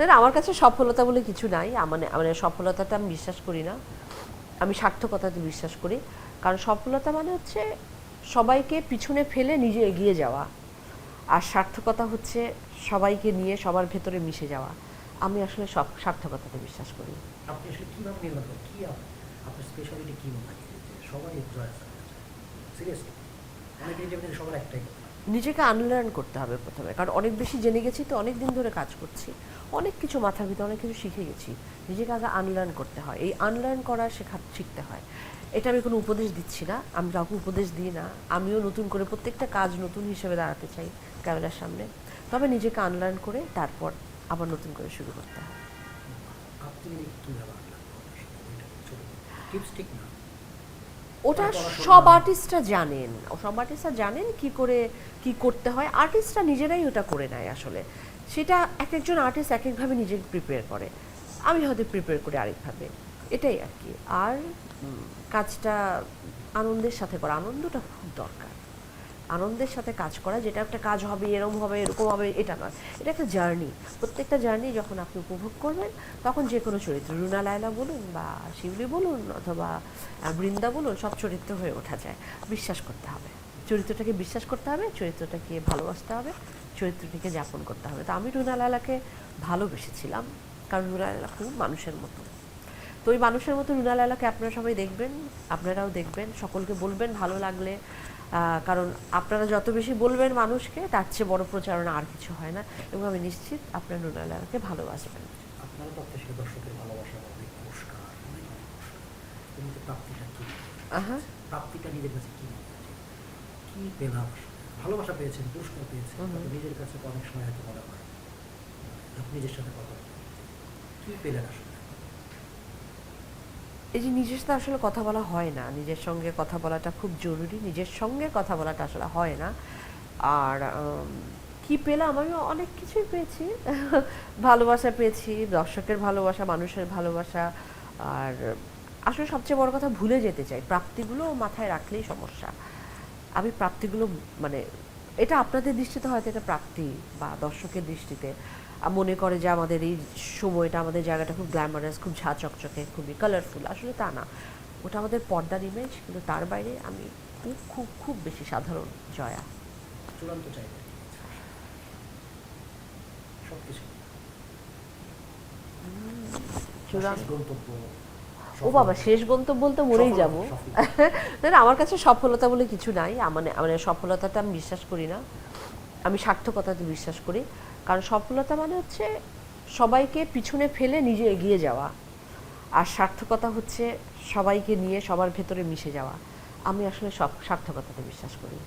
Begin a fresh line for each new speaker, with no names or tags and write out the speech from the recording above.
না, আমার কাছে সফলতা বলে কিছু নাই। মানে সফলতাটা আমি বিশ্বাস করি না। আমি সার্থকতাতে বিশ্বাস করি। কারণ সফলতা মানে হচ্ছে সবাইকে পিছনে ফেলে নিজে এগিয়ে যাওয়া, আর সার্থকতা হচ্ছে সবাইকে নিয়ে সবার ভেতরে মিশে যাওয়া। আমি আসলে সব সার্থকতাতে বিশ্বাস করি।
আপনি আসলে কিভাবে নির্মাণ করেন, কি আপনার স্পেশালিটি কি মনে হয় যে সবাই জয় সিরিয়াসলি অনেকে যে সবার একটাই কথা?
নিজেকে আনলার্ন করতে হবে প্রথমে, কারণ অনেক বেশি জেনে গেছি তো, অনেক দিন ধরে কাজ করছি, অনেক কিছু মাথার ভিতরে অনেক কিছু শিখে গেছি। নিজেকে আগে আনলার্ন করতে হয়, এই আনলার্ন করা শিখতে হয়। এটা আমি কোনো উপদেশ দিচ্ছি না, আমি কাউকে উপদেশ দিই না। আমিও নতুন করে প্রত্যেকটা কাজ নতুন হিসেবে দাঁড়াতে চাই ক্যামেরার সামনে। তবে নিজেকে আনলার্ন করে তারপর আবার নতুন করে শুরু করতে হয়।
আপনি কীভাবে আনলার্ন করেন টিপস ঠিক না?
ওটা সব আর্টিস্টরা জানেন, কি করে কি করতে হয়। আর্টিস্টরা নিজেরাই ওটা করে নেয় আসলে। সেটা এক একজন আর্টিস্ট এক একভাবে নিজেকে প্রিপেয়ার করে, আমি হয়তো প্রিপেয়ার করি আরেকভাবে, এটাই আর কি। আর কাজটা আনন্দের সাথে করা, আনন্দটা খুব দরকার। আনন্দের সাথে কাজ করা, যেটা একটা কাজ হবে এরকম হবে এরকম হবে এটা নয়, এটা একটা জার্নি। প্রত্যেকটা জার্নি যখন আপনি উপভোগ করবেন, তখন যে কোনো চরিত্র, রুনা লায়লা বলুন বা শিউলি বলুন অথবা বৃন্দা বলুন, সব চরিত্র হয়ে ওঠা যায়। বিশ্বাস করতে হবে চরিত্রটাকে, বিশ্বাস করতে হবে চরিত্রটাকে, ভালোবাসতে হবে চরিত্রটিকে, যাপন করতে হবে। তো আমি রুনা লায়লাকে ভালোবেসেছিলাম, কারণ রুনা লায়লা খুব মানুষের মতো। তো ওই মানুষের মতো রুনা লায়লাকে আপনারা সবাই দেখবেন, আপনারাও দেখবেন, সকলকে বলবেন ভালো লাগলে। কারণ আপনারা যত বেশি বলবেন মানুষকে, তার চেয়ে বড় প্রচারণা আর কিছু হয় না। এবং আমি নিশ্চিত আপনারা রুনা লায়লাকে ভালোবাসবেন।
আপনারা তো আপনার দর্শকের ভালোবাসা, অনেক পুরস্কার, অনেক পুরস্কার, কিন্তু প্রাপ্তিটা কি? প্রাপ্তিটা নিজের কাছে কি মনে হয়, কি পেলাম? ভালোবাসা পেয়েছেন, পুরস্কার পেয়েছেন, নিজের কাছে তো অনেক সময় হয়তো মনে হয় আপনি নিজের সাথে কথা বলেন, কি পেলেন আসলে?
এই যে নিজের সাথে আসলে কথা বলা হয় না, নিজের সঙ্গে কথা বলাটা খুব জরুরি, নিজের সঙ্গে কথা বলাটা আসলে হয় না। আর কি পেলাম, আমি অনেক কিছুই পেয়েছি। ভালোবাসা পেয়েছি, দর্শকের ভালোবাসা, মানুষের ভালোবাসা। আর আসলে সবচেয়ে বড় কথা, ভুলে যেতে চাই, প্রাপ্তিগুলো মাথায় রাখলেই সমস্যা। আমি প্রাপ্তিগুলো মানে, এটা আপনাদের দৃষ্টিতে হয়তো এটা প্রাপ্তি, বা দর্শকের দৃষ্টিতে মনে করে যে আমাদের এই সময়টা, আমাদের জায়গাটা খুব গ্ল্যামারাস, খুব ঝাঁ চকচকে, খুবই কালারফুল। আসলে তা না, ওটা আমাদের পর্দার ইমেজ। কিন্তু তার বাইরে আমি খুব খুব খুব বেশি সাধারণ জয়া।
চূড়ান্ত চাইবে সবকিছু
চূড়ান্ত
গন্তব্য,
ও বাবা, শেষ গন্তব্য বলতে মরেই যাব। না, আমার কাছে সফলতা বলে কিছু নাই। মানে সফলতাটা আমি বিশ্বাস করি না, আমি সার্থকতাতে বিশ্বাস করি। কারণ সফলতা মানে হচ্ছে সবাইকে পিছনে ফেলে নিজে এগিয়ে যাওয়া, আর সার্থকতা হচ্ছে সবাইকে নিয়ে সবার ভেতরে মিশে যাওয়া। আমি আসলে সব সার্থকতাতে বিশ্বাস করি।